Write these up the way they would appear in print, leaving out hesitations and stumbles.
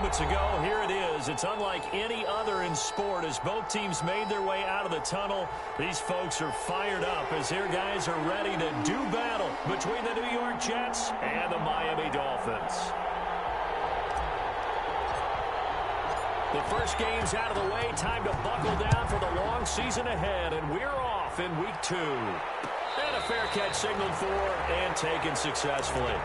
moments ago, here it is. It's unlike any other in sport as both teams made their way out of the tunnel. These folks are fired up as their guys are ready to do battle between the New York Jets and the Miami Dolphins. The first game's out of the way. Time to buckle down for the long season ahead, and we're off in week 2. And a fair catch signaled for and taken successfully.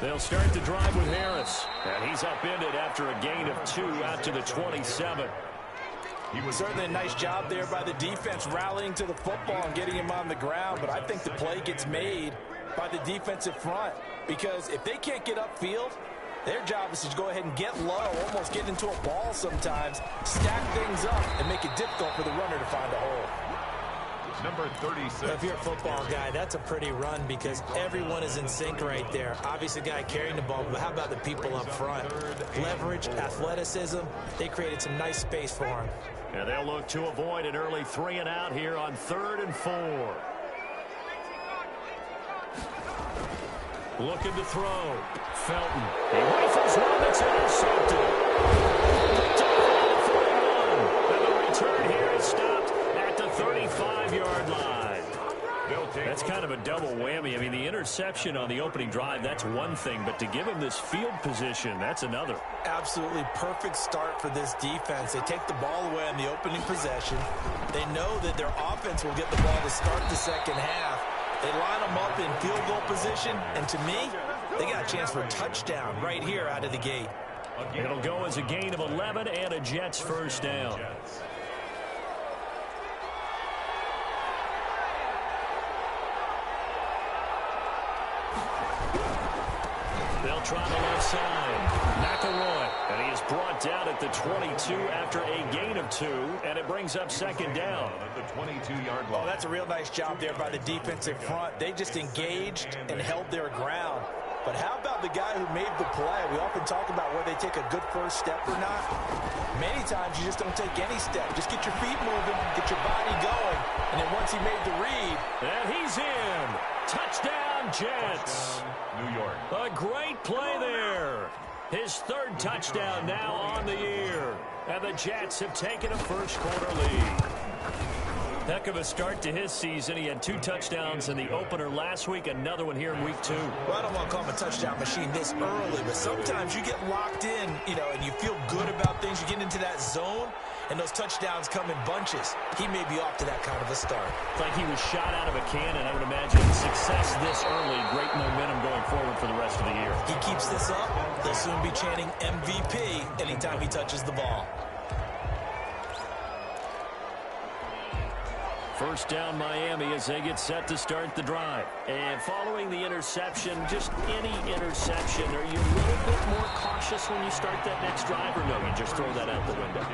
They'll start the drive with Harris. And he's upended after a gain of 2 out to the 27. He was certainly a nice job there by the defense rallying to the football and getting him on the ground. But I think the play gets made by the defensive front. Because if they can't get upfield, their job is to go ahead and get low, almost get into a ball sometimes, stack things up, and make it difficult for the runner to find a hole. Number 36. If you're a football guy, that's a pretty run because everyone is in sync right there. Obviously, the guy carrying the ball, but how about the people up front? Leverage, athleticism, they created some nice space for him. And they'll look to avoid an early 3 and out here on 3rd and 4. Looking to throw. Felton. He rifles one that's intercepted. Picked off at the 41. And the return here is stopped at the 35-yard line. That's kind of a double whammy. I mean, the interception on the opening drive, that's one thing. But to give him this field position, that's another. Absolutely perfect start for this defense. They take the ball away on the opening possession. They know that their offense will get the ball to start the second half. They line them up in field goal position. And to me, they got a chance for a touchdown right here out of the gate. It'll go as a gain of 11 and a Jets first down. They'll try the left side. McElroy. And he is brought down at the 22 after a gain of 2. And it brings up second down. At the 22-yard line. Oh, that's a real nice job there by the defensive front. They just engaged and held their ground. But how about the guy who made the play? We often talk about whether they take a good first step or not. Many times you just don't take any step. Just get your feet moving, get your body going. And then once he made the read. And he's in. Touchdown, Jets. New York. A great play there. His 3rd touchdown now on the year. And the Jets have taken a first-quarter lead. Heck of a start to his season. He had 2 touchdowns in the opener last week, another one here in week 2. Well, I don't want to call him a touchdown machine this early, but sometimes you get locked in, and you feel good about things. You get into that zone, and those touchdowns come in bunches. He may be off to that kind of a start. It's like he was shot out of a cannon. I would imagine success this early, great momentum going forward for the rest of the year. He keeps this up, they'll soon be chanting MVP anytime he touches the ball. First down Miami as they get set to start the drive. And following the interception, just any interception, are you a little bit more cautious when you start that next drive, or no, you just throw that out the window?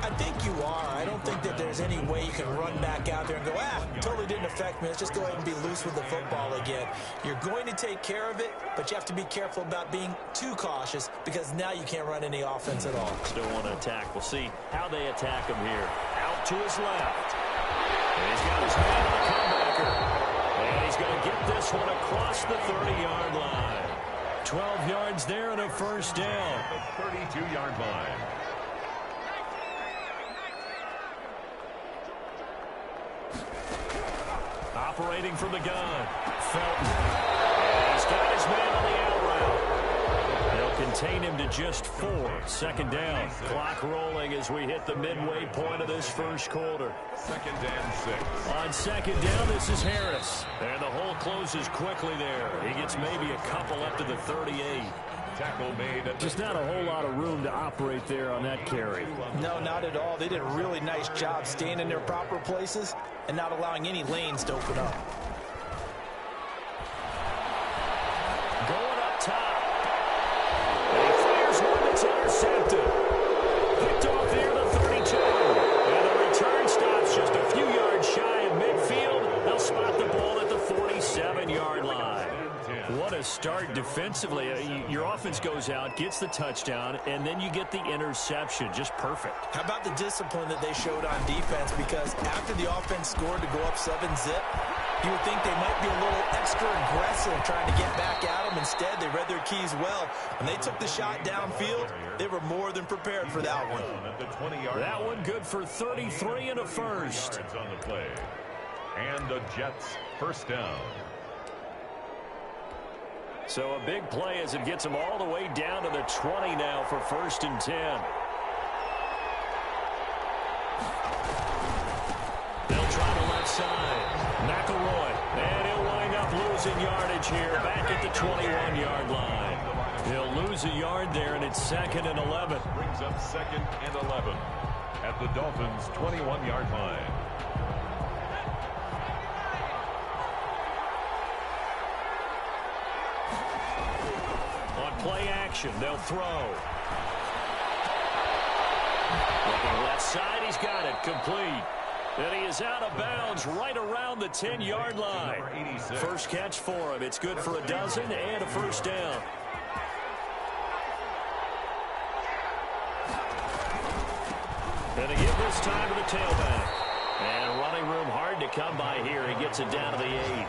I think you are. I don't think that there's any way you can run back out there and go, totally didn't affect me. Let's just go ahead and be loose with the football again. You're going to take care of it, but you have to be careful about being too cautious because now you can't run any offense at all. Still want to attack. We'll see how they attack him here. Out to his left. And he's got his hand on the comebacker. And he's going to get this one across the 30-yard line. 12 yards there and a first down. The 32-yard line. Operating from the gun. Felton. And he's got his man on the out route. They'll contain him to just 4. Second down. Clock rolling as we hit the midway point of this first quarter. 2nd and 6. On second down, this is Harris. And the hole closes quickly there. He gets maybe a couple up to the 38. Tackle made. Just not a whole lot of room to operate there on that carry. No, not at all. They did a really nice job staying in their proper places and not allowing any lanes to open up. Going up top. And he fires one that's intercepted. Picked off here the 32. And the start defensively. Your offense goes out, gets the touchdown, and then you get the interception. Just perfect. How about the discipline that they showed on defense? Because after the offense scored to go up 7-zip, you would think they might be a little extra aggressive trying to get back at them. Instead, they read their keys well. When they took the shot downfield, they were more than prepared for that one. That one good for 33 and a first. On the play. And the Jets first down. So a big play as it gets them all the way down to the 20 now for 1st and 10. They'll try the left side. McElroy. And he'll wind up losing yardage here back at the 21-yard line. He'll lose a yard there, and it's 2nd and 11. Brings up 2nd and 11 at the Dolphins' 21-yard line. Play action. They'll throw. Looking left side. He's got it. Complete. And he is out of bounds right around the 10-yard line. First catch for him. It's good for a dozen and a first down. And a give this time to the tailback. And running room hard to come by here. He gets it down to the 8.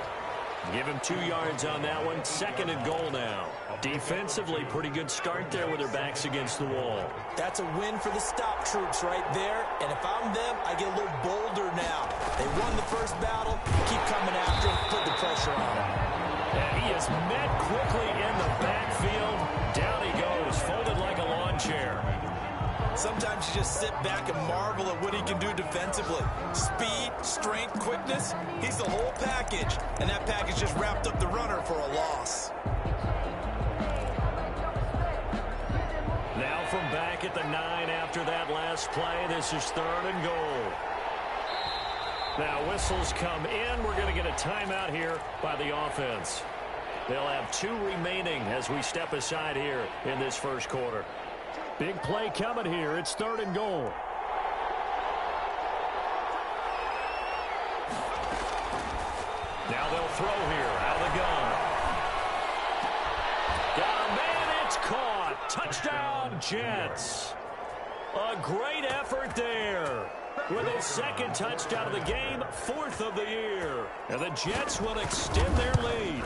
Give him 2 yards on that one. 2nd and goal now. Defensively, pretty good start there with their backs against the wall. That's a win for the stop troops right there. And if I'm them, I get a little bolder now. They won the first battle. Keep coming after him. Put the pressure on him. And he is met quickly in the backfield. Down he goes, folded like a lawn chair. Sometimes you just sit back and marvel at what he can do defensively. Speed, strength, quickness. He's the whole package. And that package just wrapped up the runner for a loss. Now from back at the 9 after that last play, this is 3rd and goal. Now whistles come in. We're going to get a timeout here by the offense. They'll have 2 remaining as we step aside here in this first quarter. Big play coming here. It's 3rd and goal. Now they'll throw here out of the gun. Got a man. It's caught. Touchdown, Jets. A great effort there. With his 2nd touchdown of the game, 4th of the year. And the Jets will extend their lead.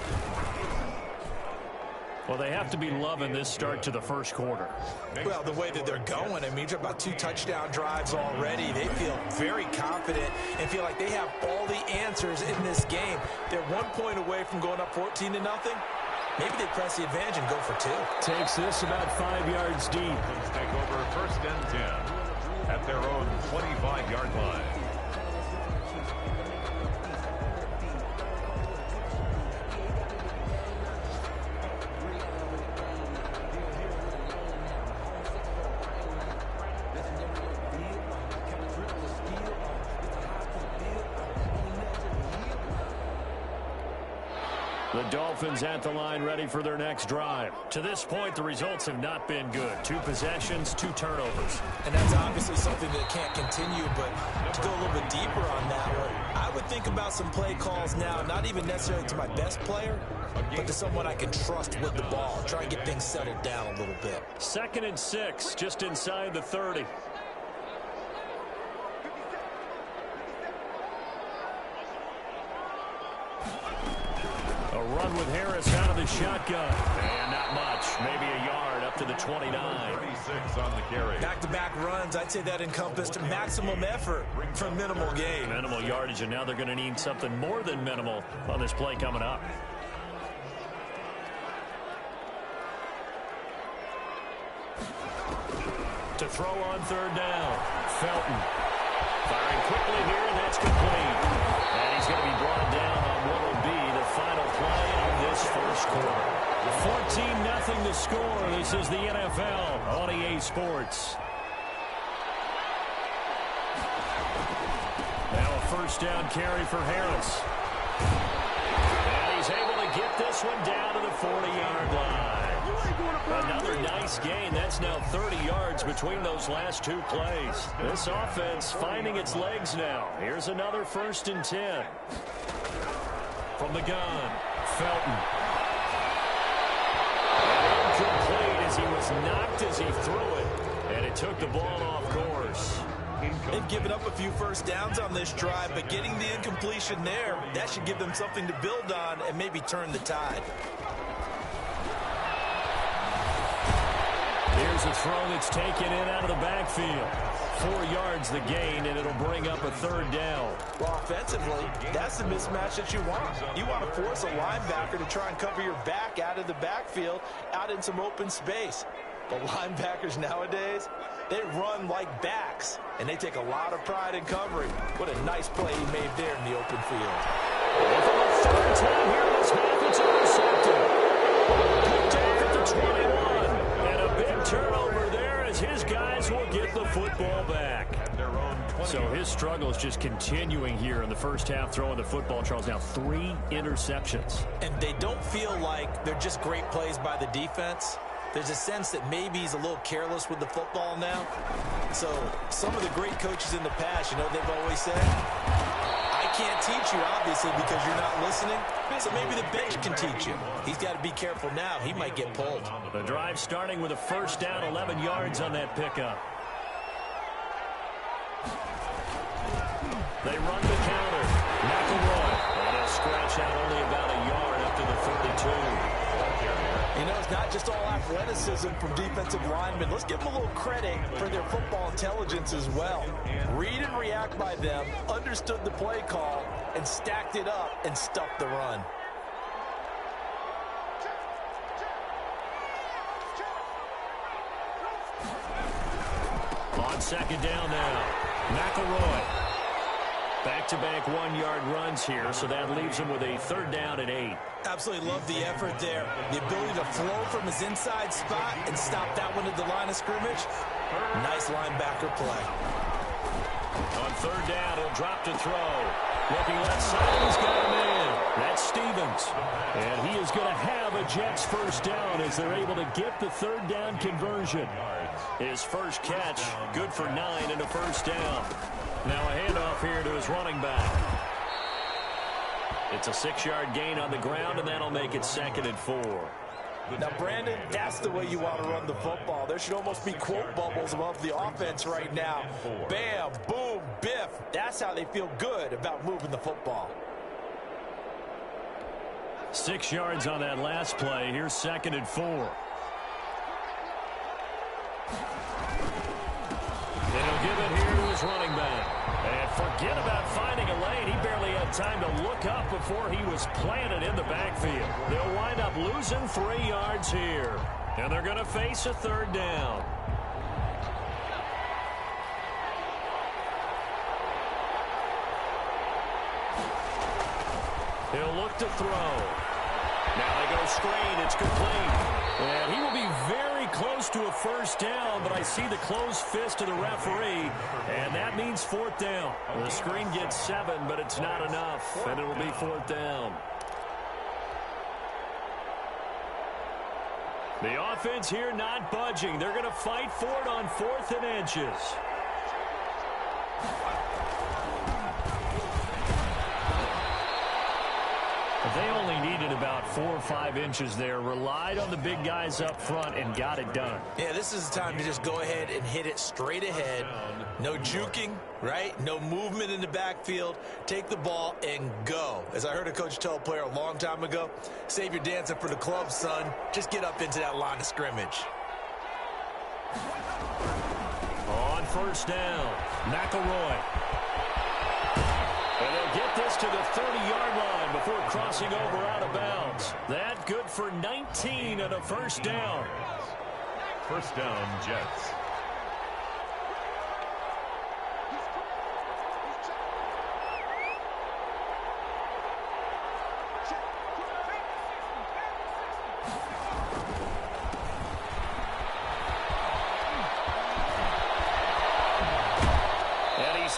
Well, they have to be loving this start to the first quarter. Well, the way that they're going, I mean, you're about 2 touchdown drives already. They feel very confident and feel like they have all the answers in this game. They're 1 point away from going up 14-0. Maybe they press the advantage and go for 2. Takes this about 5 yards deep. Let's take over 1st and 10 at their own 25-yard line. The Dolphins at the line ready for their next drive. To this point, the results have not been good. 2 possessions, 2 turnovers. And that's obviously something that can't continue, but to go a little bit deeper on that one, I would think about some play calls now, not even necessarily to my best player, but to someone I can trust with the ball. Try and get things settled down a little bit. 2nd and 6, just inside the 30. A run with Harris out of the shotgun. And not much. Maybe a yard up to the 29. 36 on the carry. Back-to-back runs, I'd say that encompassed maximum effort for minimal gain. Minimal yardage, and now they're going to need something more than minimal on this play coming up. To throw on 3rd down. Felton. Firing quickly here, and that's complete. And he's going to be brought down on what will be the final play of this first quarter. 14-0 to score. This is the NFL on EA Sports. Now a first down carry for Harris. And he's able to get this one down to the 40-yard line. Another nice gain. That's now 30 yards between those last 2 plays. This offense finding its legs now. Here's another 1st and 10. From the gun, Felton. as he was knocked as he threw it, and it took the ball off course. They've given up a few first downs on this drive, but getting the incompletion there, that should give them something to build on and maybe turn the tide. Here's a throw that's taken in out of the backfield. 4 yards the gain, and it'll bring up a third down. Well, offensively, that's the mismatch that you want. You want to force a linebacker to try and cover your back out of the backfield, out in some open space. But linebackers nowadays, they run like backs, and they take a lot of pride in covering. What a nice play he made there in the open field. And for the third time here in this half, it's intercepted. Picked off at the 21. And a big turnover there as his guys will get the football back. So his struggle is just continuing here in the first half, throwing the football. Charles, now 3 interceptions. And they don't feel like they're just great plays by the defense. There's a sense that maybe he's a little careless with the football now. So some of the great coaches in the past, you know, they've always said, I can't teach you, obviously, because you're not listening. So maybe the bench can teach you. He's got to be careful now. He might get pulled. The drive starting with a first down, 11 yards on that pickup. They run the counter. McElroy. And he'll scratch out only about a yard up to the 32. You know, it's not just all athleticism from defensive linemen. Let's give them a little credit for their football intelligence as well. Read and react by them, understood the play call, and stacked it up and stuffed the run. On second down now, McElroy. Back-to-back 1-yard runs here, so that leaves him with a third down and 8. Absolutely love the effort there. The ability to flow from his inside spot and stop that one at the line of scrimmage. Nice linebacker play. On third down, he'll drop to throw. Looking left side, he's got him in. That's Stevens. And he is going to have a Jets first down as they're able to get the third down conversion. His first catch, good for 9 and a first down. Now a handoff here to his running back. It's a 6-yard gain on the ground, and that'll make it 2nd and 4. Now, Brandon, that's the way you want to run the football. There should almost be quote bubbles above the offense right now. Bam, boom, biff. That's how they feel good about moving the football. 6 yards on that last play. Here's 2nd and 4. And he'll give it here to his running back. And forget about finding a lane. He barely had time to look up before he was planted in the backfield. They'll wind up losing 3 yards here. And they're going to face a third down. He'll look to throw. Now they go screen. It's complete. And he will be very close to a first down, but I see the closed fist of the referee, and that means 4th down. The screen gets 7, but it's not enough, and it'll be 4th down. The offense here not budging. They're going to fight for it on 4th and inches. They only needed about 4 or 5 inches there, relied on the big guys up front, and got it done. Yeah, this is the time to just go ahead and hit it straight ahead. No juking, right? No movement in the backfield. Take the ball and go. As I heard a coach tell a player a long time ago, save your dancing for the club, son. Just get up into that line of scrimmage. On first down, McElroy. And they'll get this to the 30-yard line before crossing over out of bounds. That good for 19 and a first down. First down, Jets.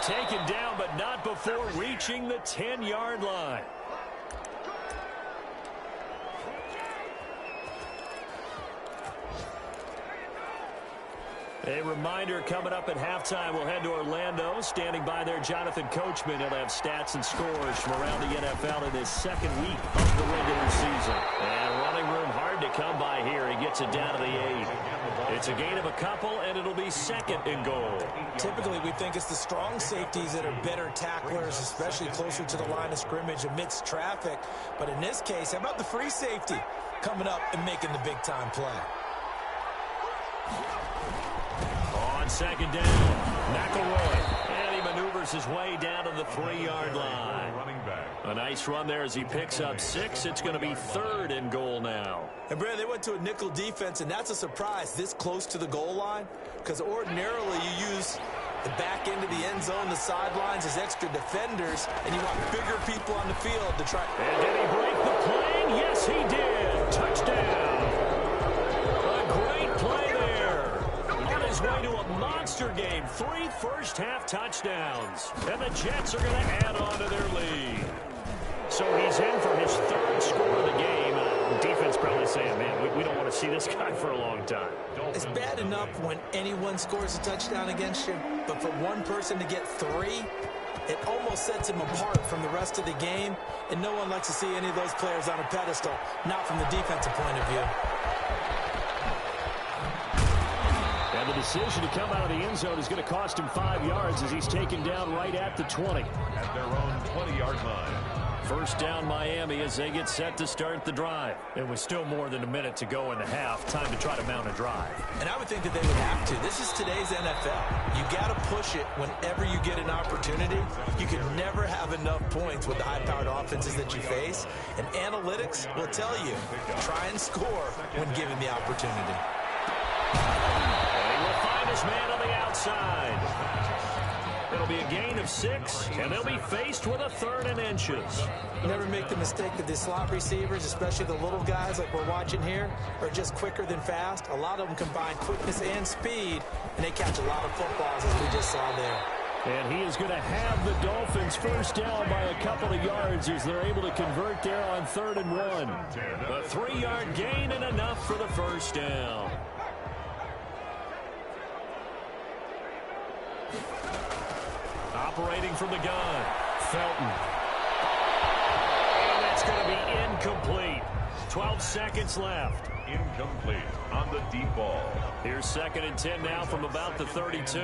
Taken down, but not before reaching the 10-yard line. A reminder coming up at halftime, we'll head to Orlando. Standing by there, Jonathan Coachman. He'll have stats and scores from around the NFL in his second week of the regular season. And running room hard to come by here. He gets it down to the 8. It's a gain of a couple, and it'll be second and goal. Typically, we think it's the strong safeties that are better tacklers, especially closer to the line of scrimmage amidst traffic. But in this case, how about the free safety coming up and making the big-time play? On second down, McElroy. And he maneuvers his way down to the 3-yard line. A nice run there as he picks up 6. It's going to be third and goal now. And, Brad, they went to a nickel defense, and that's a surprise this close to the goal line, because ordinarily you use the back end of the end zone, the sidelines as extra defenders, and you want bigger people on the field to try. And did he break the plane? Yes, he did. Touchdown. A great play there. On his way to a monster game. 3 first-half touchdowns. And the Jets are going to add on to their lead. So he's in for his 3rd score of the game. Defense probably saying, man, we don't want to see this guy for a long time. It's bad enough when anyone scores a touchdown against you, but for one person to get 3, it almost sets him apart from the rest of the game, and no one likes to see any of those players on a pedestal, not from the defensive point of view. And the decision to come out of the end zone is going to cost him 5 yards as he's taken down right at the 20. At their own 20-yard line. First down Miami as they get set to start the drive. It was still more than a minute to go in the half. Time to try to mount a drive. And I would think that they would have to. This is today's NFL. You got to push it whenever you get an opportunity. You can never have enough points with the high-powered offenses that you face. And analytics will tell you, try and score when given the opportunity. And he will find his man on the outside. It'll be a gain of 6, and they'll be faced with a 3rd and inches. Never make the mistake that the slot receivers, especially the little guys like we're watching here, are just quicker than fast. A lot of them combine quickness and speed, and they catch a lot of footballs, as we just saw there. And he is going to have the Dolphins first down by a couple of yards as they're able to convert there on 3rd and 1. A 3-yard gain and enough for the first down. Operating from the gun, Felton. And that's going to be incomplete. 12 seconds left. Incomplete on the deep ball. Here's 2nd and 10 now from about the 32.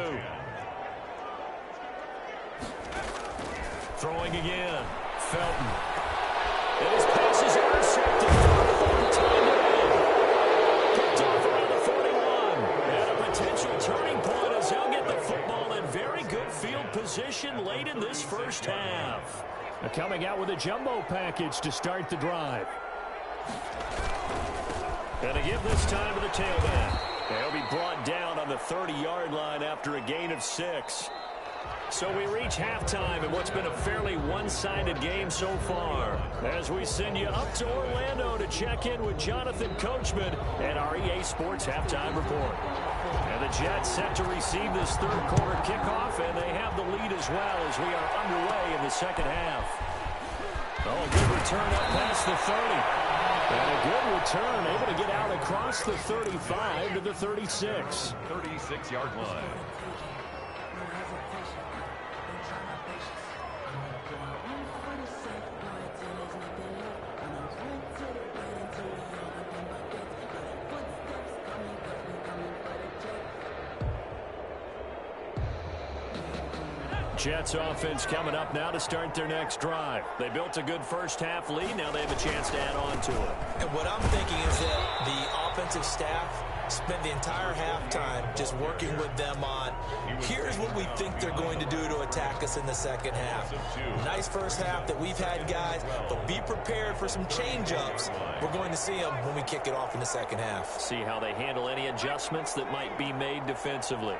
Throwing again, Felton. And his pass is intercepted. Picked off around the 41. And a potential turning point as he'll get the football in very good field position late in this first half. Coming out with a jumbo package to start the drive. And to give this time to the tailback. He'll be brought down on the 30-yard line after a gain of 6. So we reach halftime in what's been a fairly one-sided game so far. As we send you up to Orlando to check in with Jonathan Coachman and our EA Sports Halftime Report. And the Jets set to receive this 3rd quarter kickoff, and they have the lead as well as we are underway in the second half. Oh, a good return up past the 30. And a good return, able to get out across the 35 to the 36. 36-yard line. Jets offense coming up now to start their next drive. They built a good first-half lead. Now they have a chance to add on to it. And what I'm thinking is that the offensive staff spent the entire halftime just working with them on, here's what we think they're going to do to attack us in the second half. Nice first half that we've had, guys, but be prepared for some change-ups. We're going to see them when we kick it off in the second half. See how they handle any adjustments that might be made defensively.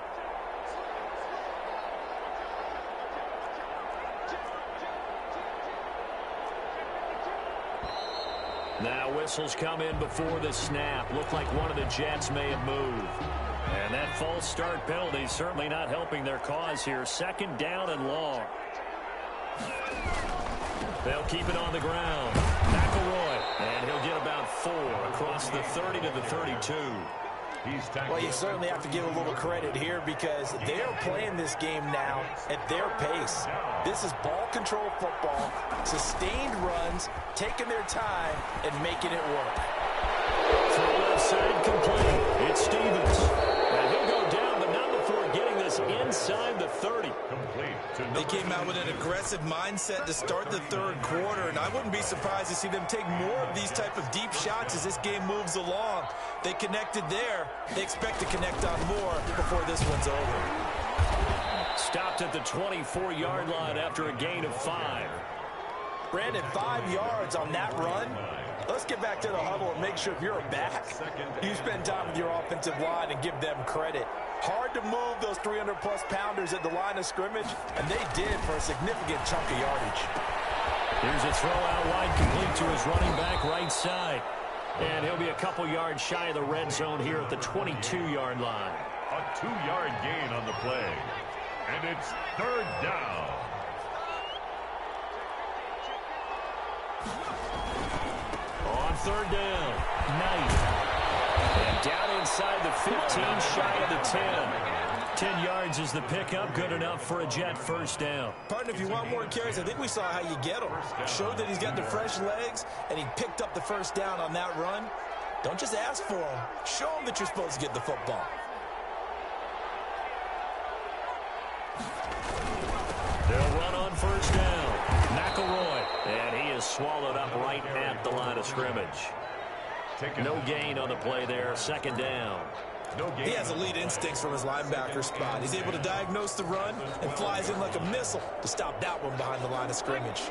Now whistles come in before the snap. Looked like one of the Jets may have moved. And that false start penalty is certainly not helping their cause here. 2nd down and long. They'll keep it on the ground. McElroy. And he'll get about 4 across the 30 to the 32. Well, you certainly have to give a little credit here because they are playing this game now at their pace. This is ball control football, sustained runs, taking their time, and making it work. Throw left side complete. It's Stevens. And he'll go down, but not before getting this inside the 30. They came out with an aggressive mindset to start the third quarter, and I wouldn't be surprised to see them take more of these type of deep shots as this game moves along. They connected there. They expect to connect on more before this one's over. Stopped at the 24-yard line after a gain of 5. Brandon, 5 yards on that run. Let's get back to the huddle and make sure if you're a back, you spend time with your offensive line and give them credit. Hard to move those 300-plus pounders at the line of scrimmage, and they did for a significant chunk of yardage. Here's a throw out wide complete to his running back right side. And he'll be a couple yards shy of the red zone here at the 22-yard line. A 2-yard gain on the play. And it's third down. On third down, Knight. And down inside the 15, shy of the 10. 10 yards is the pickup, good enough for a Jet first down. Partner, if you want more carries, I think we saw how you get him. Showed that he's got the fresh legs, and he picked up the first down on that run. Don't just ask for him. Show him that you're supposed to get the football. They'll run on first down. McElroy. And he is swallowed up right at the line of scrimmage. No gain on the play there. Second down. He has elite instincts from his linebacker spot. He's able to diagnose the run and flies in like a missile to stop that one behind the line of scrimmage.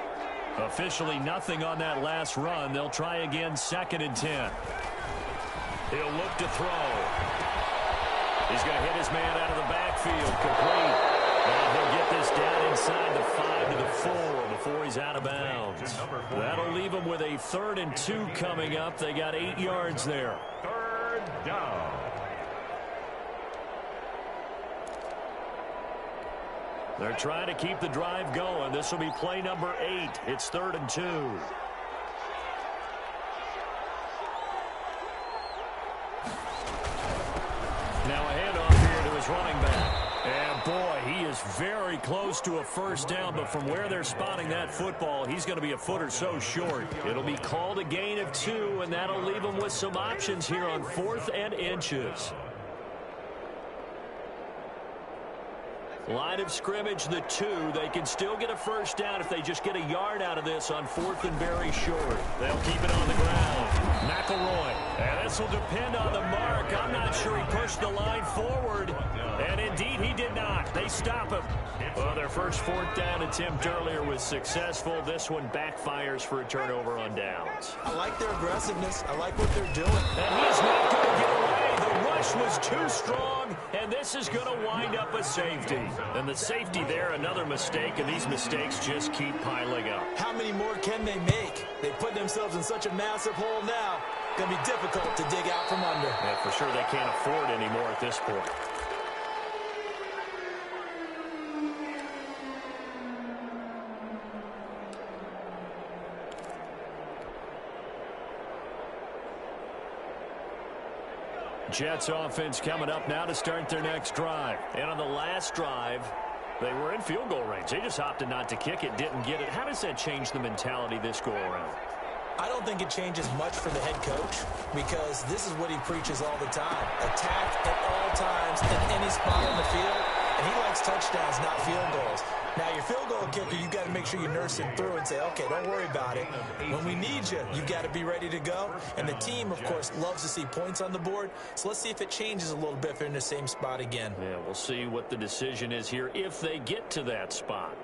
Officially nothing on that last run. They'll try again, 2nd and 10. He'll look to throw. He's going to hit his man out of the backfield. Complete. And he'll get this down inside the 5 to the 4 before he's out of bounds. That'll leave him with a 3rd and 2 coming up. They got 8 yards there. Third down. They're trying to keep the drive going. This will be play number 8. It's 3rd and 2. Now a handoff here to his running back. And boy, he is very close to a first down, but from where they're spotting that football, he's going to be a foot or so short. It'll be called a gain of 2, and that'll leave him with some options here on 4th and inches. Line of scrimmage, the 2. They can still get a first down if they just get a yard out of this on 4th and very short. They'll keep it on the ground. McElroy. And this will depend on the mark. I'm not sure he pushed the line forward. And indeed, he did not. They stop him. Well, their first 4th down attempt earlier was successful. This one backfires for a turnover on downs. I like their aggressiveness. I like what they're doing. And he's not going to get away. The rush was too strong, and this is going to wind up a safety. And the safety there, another mistake, and these mistakes just keep piling up. How many more can they make? They put themselves in such a massive hole now. Going to be difficult to dig out from under. Yeah, for sure they can't afford any more at this point. Jets offense coming up now to start their next drive. And on the last drive, they were in field goal range. They just opted not to kick it, didn't get it. How does that change the mentality this go around? I don't think it changes much for the head coach because this is what he preaches all the time. Attack at all times, at any spot on the field. And he likes touchdowns, not field goals. Now, your field goal kicker, you've got to make sure you nurse it through and say, okay, don't worry about it. When we need you, you've got to be ready to go. And the team, of course, loves to see points on the board. So let's see if it changes a little bit if they're in the same spot again. Yeah, we'll see what the decision is here if they get to that spot.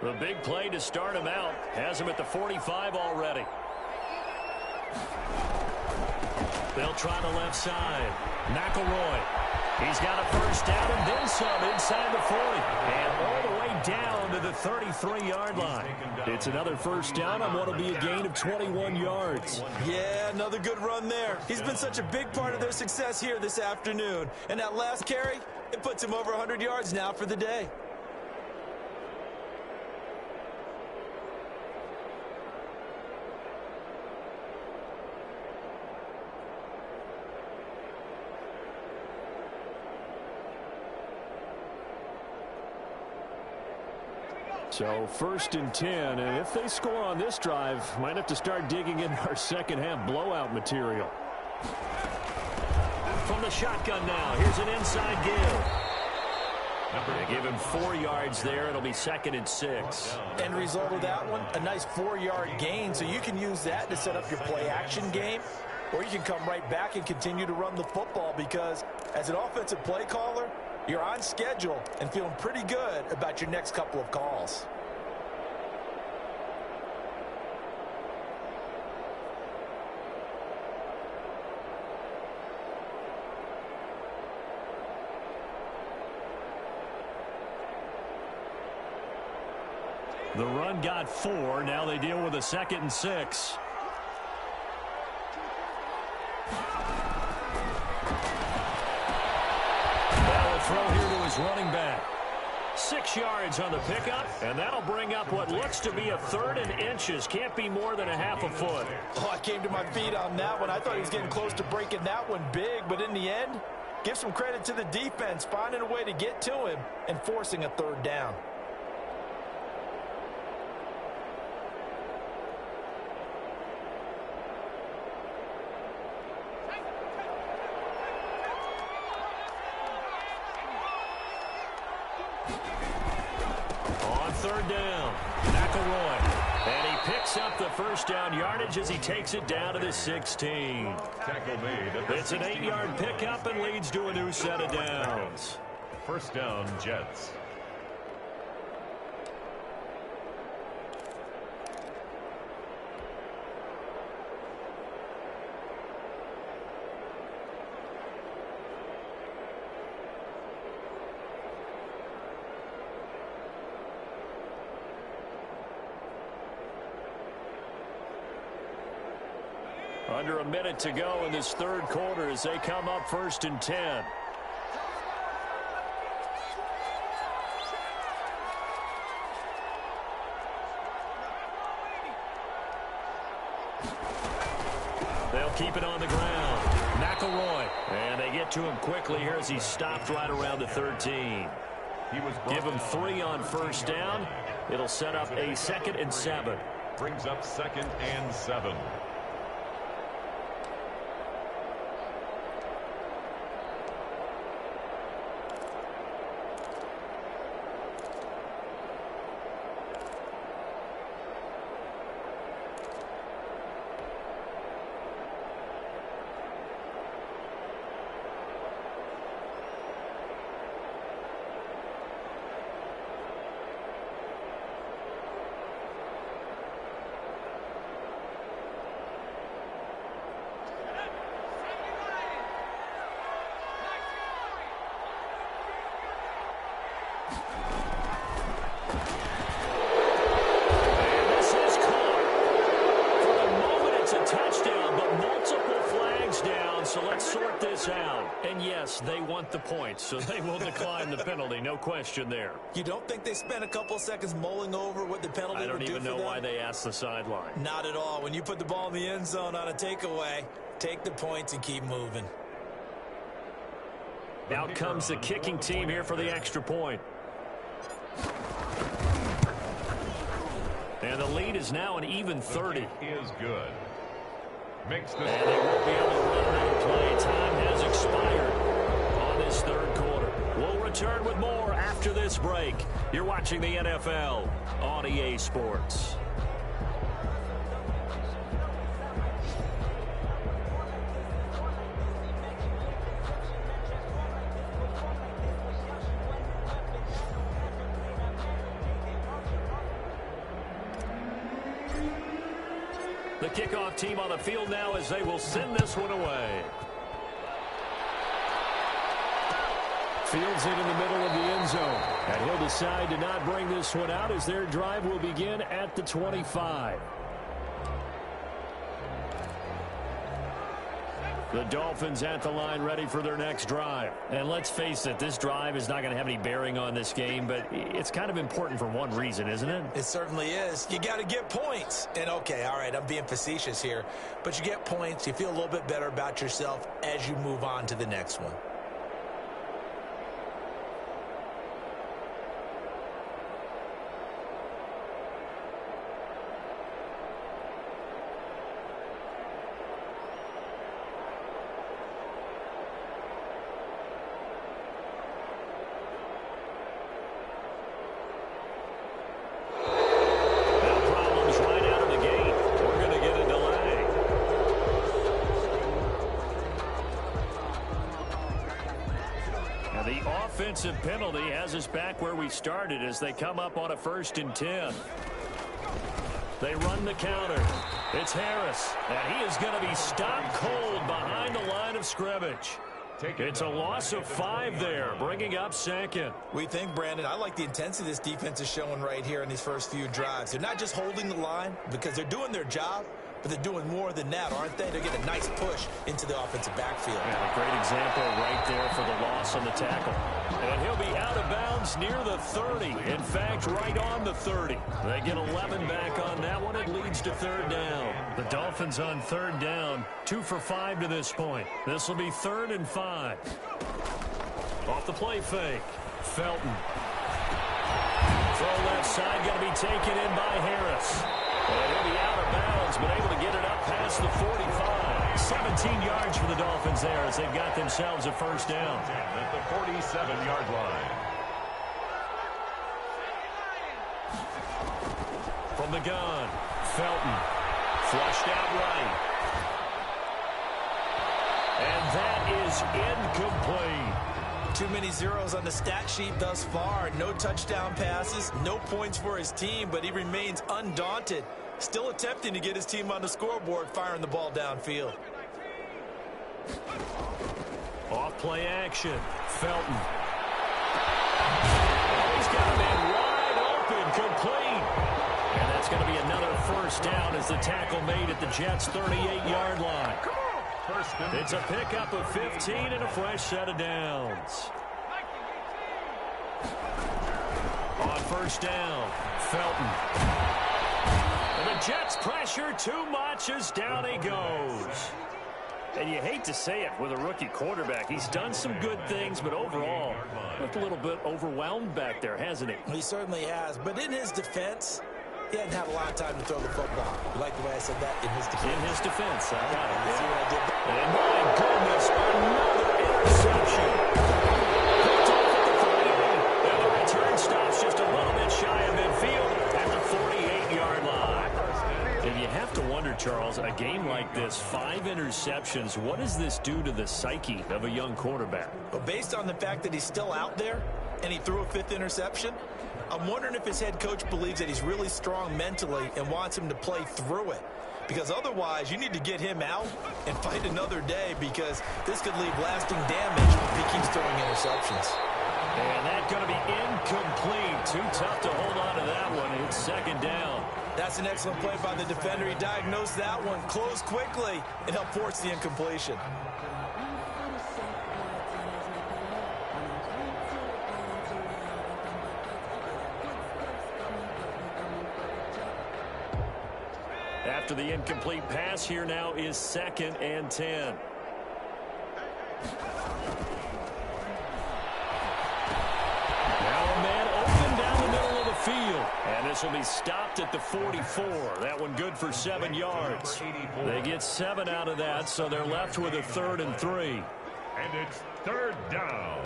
The big play to start him out has him at the 45 already. They'll try the left side. McElroy. He's got a first down and then some inside the 40. And all the way down to the 33-yard line. It's another first down on what will be a gain of 21 yards. Yeah, another good run there. He's been such a big part of their success here this afternoon. And that last carry, it puts him over 100 yards now for the day. So 1st and 10, and if they score on this drive, might have to start digging in our second half blowout material. From the shotgun now, here's an inside give. They give him 4 yards there. It'll be 2nd and 6. End result of that one, a nice 4-yard gain. So you can use that to set up your play action game, or you can come right back and continue to run the football, because as an offensive play caller, you're on schedule and feeling pretty good about your next couple of calls. The run got 4. Now they deal with a 2nd and 6. Throw here to his running back. 6 yards on the pickup, and that'll bring up what looks to be a 3rd and inches. Can't be more than a half a foot. Oh, I came to my feet on that one. I thought he was getting close to breaking that one big, but in the end, give some credit to the defense, finding a way to get to him and forcing a 3rd down. On 3rd down, McElroy. And he picks up the 1st down yardage as he takes it down to the 16. Tackle made. It's an 8-yard pickup and leads to a new set of downs. 1st down, Jets. Under a minute to go in this 3rd quarter as they come up 1st and 10. They'll keep it on the ground. McElroy. And they get to him quickly here as he stopped right around the 13. Give him 3 on 1st down. It'll set up a 2nd and 7. Brings up 2nd and 7. They want the points, so they will decline the penalty. No question there. You don't think they spent a couple seconds mulling over what the penalty would do for them? I don't even know why they asked the sideline. Not at all. When you put the ball in the end zone on a takeaway, take the points and keep moving. Out comes the kicking team here for the extra point. And the lead is now an even 30. Is good. Makes this. And they won't be able to run another play. Time has expired on this 3rd quarter. We'll return with more after this break. You're watching the NFL on EA Sports. The kickoff team on the field now as they will send this one away. Fields it in the middle of the end zone. And he'll decide to not bring this one out as their drive will begin at the 25. The Dolphins at the line ready for their next drive. And let's face it, this drive is not going to have any bearing on this game, but it's kind of important for one reason, isn't it? It certainly is. You got to get points. And okay, all right, I'm being facetious here, but you get points, you feel a little bit better about yourself as you move on to the next one. offensive penalty has us back where we started as they come up on a 1st and 10. They run the counter. It's Harris, and he is going to be stopped cold behind the line of scrimmage. It's a loss of 5 there, bringing up 2nd. We think, Brandon, I like the intensity this defense is showing right here in these first few drives. They're not just holding the line because they're doing their job, but they're doing more than that, aren't they? They're getting a nice push into the offensive backfield. Yeah, a great example right there for the loss on the tackle. And he'll be out of bounds near the 30. In fact, right on the 30. They get 11 back on that one. It leads to 3rd down. The Dolphins on 3rd down, 2 for 5 to this point. This will be 3rd and 5. Off the play fake. Felton. Throw left side, going to be taken in by Harris. And he'll be out of bounds, but able to get it up past the 45. 17 yards for the Dolphins there as they've got themselves a 1st down. At the 47-yard line. From the gun, Felton. Flushed out right. And that is incomplete. Too many zeros on the stat sheet thus far. No touchdown passes, no points for his team, but he remains undaunted. Still attempting to get his team on the scoreboard, firing the ball downfield. Off play action. Felton. He's got a man wide open, complete. And that's going to be another 1st down as the tackle made at the Jets' 38-yard line. It's a pickup of 15 and a fresh set of downs. On 1st down, Felton. And the Jets pressure too much as down he goes. And you hate to say it with a rookie quarterback. He's done some good things, but overall, looked a little bit overwhelmed back there, hasn't he? He certainly has. But in his defense, he hadn't had a lot of time to throw the football. You like the way I said that? In his defense. In his defense. I got it. See what I did there? And my goodness, another interception. Picked off at the 41. And the return stops just a little bit shy of midfield at the 48-yard line. And you have to wonder, Charles, a game like this, 5 interceptions, what does this do to the psyche of a young quarterback? But based on the fact that he's still out there and he threw a 5th interception, I'm wondering if his head coach believes that he's really strong mentally and wants him to play through it. Because otherwise, you need to get him out and fight another day because this could leave lasting damage if he keeps throwing interceptions. And that's going to be incomplete. Too tough to hold on to that one. It's 2nd down. That's an excellent play by the defender. He diagnosed that one, closed quickly, and helped force the incompletion. After the incomplete pass, here now is 2nd and 10. Now a man open down the middle of the field. And this will be stopped at the 44. That one good for 7 yards. They get 7 out of that, so they're left with a 3rd and 3. And it's 3rd down.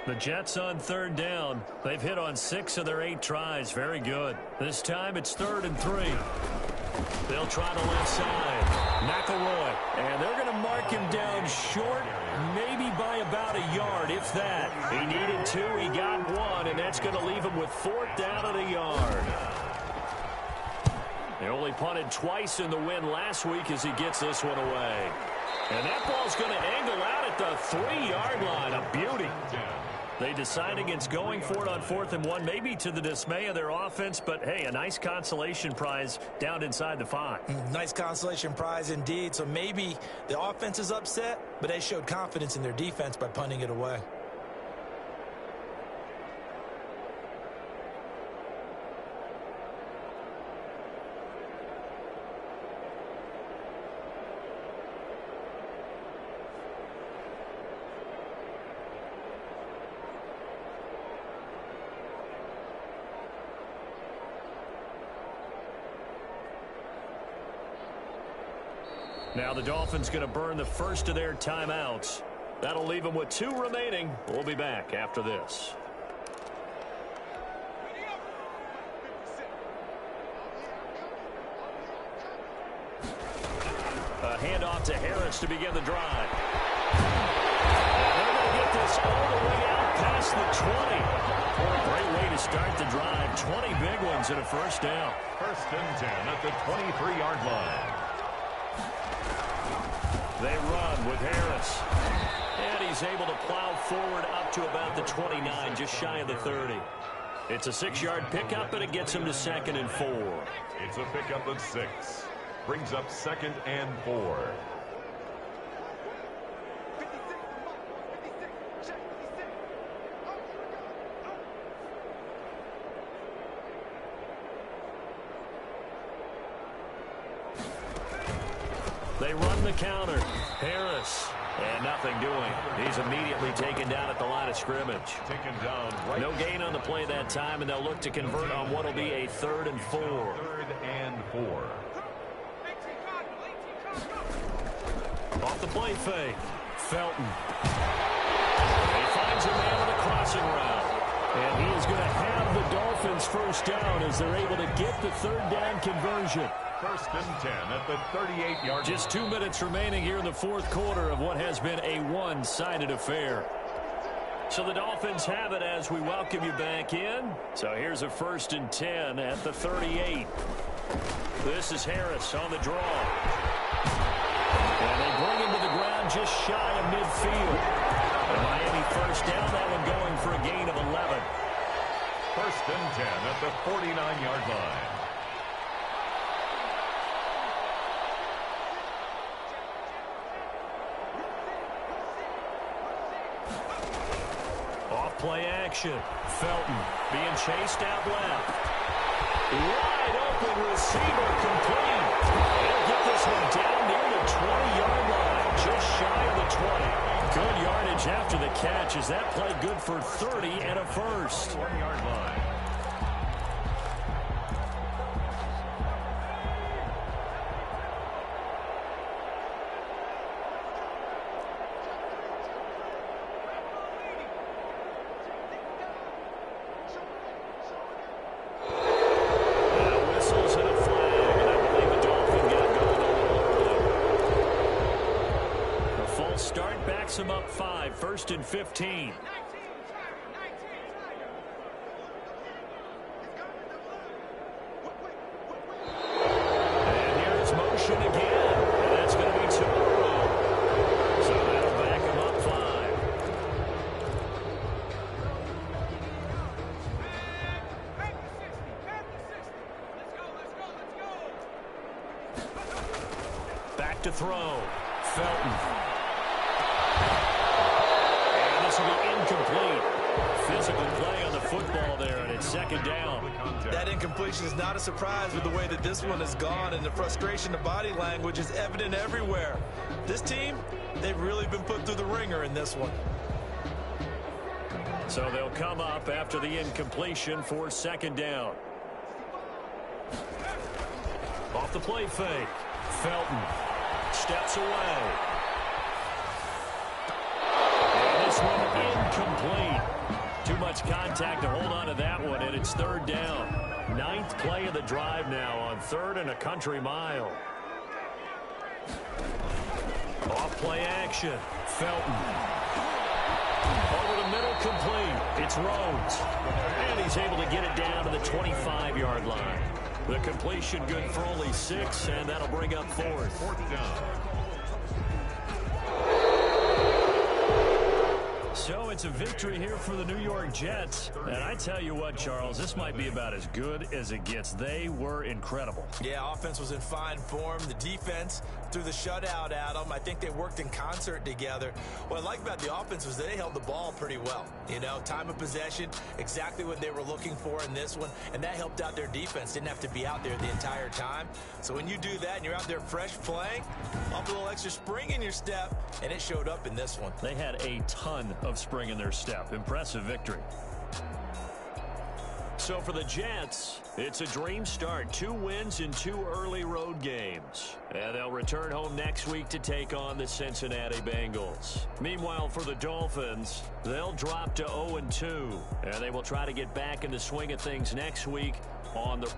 The Jets on 3rd down. They've hit on 6 of their 8 tries. Very good. This time it's 3rd and 3. They'll try to left side. McElroy. And they're going to mark him down short, maybe by about a yard, if that. He needed 2. He got 1, and that's going to leave him with 4th down at a yard. They only punted twice in the win last week as he gets this one away. And that ball's going to angle out at the 3-yard line. A beauty. They decide against going for it on 4th and 1, maybe to the dismay of their offense, but hey, a nice consolation prize down inside the 5. Nice consolation prize indeed. So maybe the offense is upset, but they showed confidence in their defense by punting it away. Now the Dolphins going to burn the first of their timeouts. That'll leave them with 2 remaining. We'll be back after this. handoff to Harris to begin the drive. They're going to get this all the way out past the 20. Great way to start the drive. 20 big ones and a first down. First and 10 at the 23-yard line. They run with Harris. And he's able to plow forward up to about the 29, just shy of the 30. It's a 6-yard pickup, and it gets him to 2nd and 4. It's a pickup of 6. Brings up 2nd and 4. They run the counter. Harris. And nothing doing. He's immediately taken down at the line of scrimmage. Taken down right. No gain on the play that time, and they'll look to convert on what will be a 3rd and 4. 3rd and 4. Off the play fake. Felton. He finds a man on the crossing route. And he is going to have the Dolphins first down as they're able to get the 3rd down conversion. First and 10 at the 38-yard line. Just 2 minutes remaining here in the 4th quarter of what has been a one-sided affair. So the Dolphins have it as we welcome you back in. So here's a 1st and 10 at the 38. This is Harris on the draw. And they bring him to the ground just shy of midfield. And Miami first down, that one going for a gain of 11. First and 10 at the 49-yard line. Play action. Felton being chased out left. Wide open receiver complete. They'll get this one down near the 20-yard line, just shy of the 20. Good yardage after the catch. Is that play good for 30 and a first? 1-yard line. Him up 5, 1st and 15. And here's motion again. And that's going to be 2 in a row. So that'll back him up 5. Back to throw. Felton. Incomplete. Physical play on the football there, and it's 2nd down. That incompletion is not a surprise with the way that this one has gone, and the frustration of body language is evident everywhere. This team, they've really been put through the ringer in this one. So they'll come up after the incompletion for 2nd down. Off the play fake. Felton steps away. Incomplete. Too much contact to hold on to that one, and it's 3rd down. 9th play of the drive now on 3rd and a country mile. Off play action. Felton. Over the middle, complete. It's Rhodes. And he's able to get it down to the 25-yard line. The completion good for only 6, and that'll bring up 4th. 4th down. So it's a victory here for the New York Jets. And I tell you what, Charles, this might be about as good as it gets. They were incredible. Yeah, offense was in fine form. The defense threw the shutout at them. I think they worked in concert together. What I like about the offense was they held the ball pretty well. You know, time of possession, exactly what they were looking for in this one. And that helped out their defense. Didn't have to be out there the entire time. So when you do that and you're out there fresh playing, up a little extra spring in your step, and it showed up in this one. They had a ton of spring in their step. Impressive victory. So for the Jets, it's a dream start. 2 wins in 2 early road games. And they'll return home next week to take on the Cincinnati Bengals. Meanwhile, for the Dolphins, they'll drop to 0-2. And they will try to get back in the swing of things next week on the